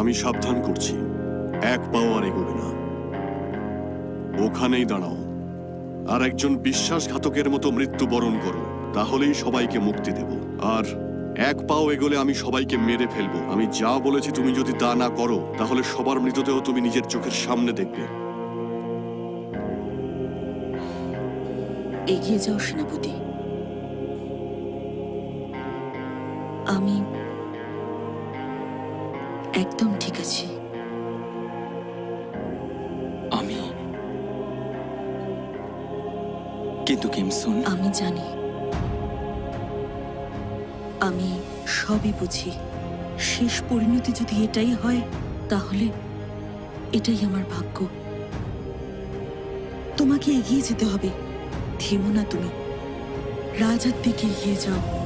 আমি সাবধান করছি, এক পাও আর এগোবে না। ওখানেই দাঁড়াও আর একজন বিশ্বাসঘাতকের মতো মৃত্যুবরণ করো, তাহলেই সবাইকে মুক্তি দেব। আর এক পাও এগোলে আমি সবাইকে মেরে ফেলবো। আমি যা বলেছি তুমি যদি তা না করো, তাহলে সবার মৃতদেহ তুমি নিজের চোখের সামনে দেখবে। এগিয়ে যাও সেনাপতি। আমি একদম ঠিক আছি। আমি কিন্তু কিমসুন, আমি জানি, আমি সবই বুঝি। শেষ পরিণতি যদি এটাই হয়, তাহলে এটাই আমার ভাগ্য। তোমাকে এগিয়ে যেতে হবে, থেমো না তুমি। রাজার দিকে এগিয়ে যাও।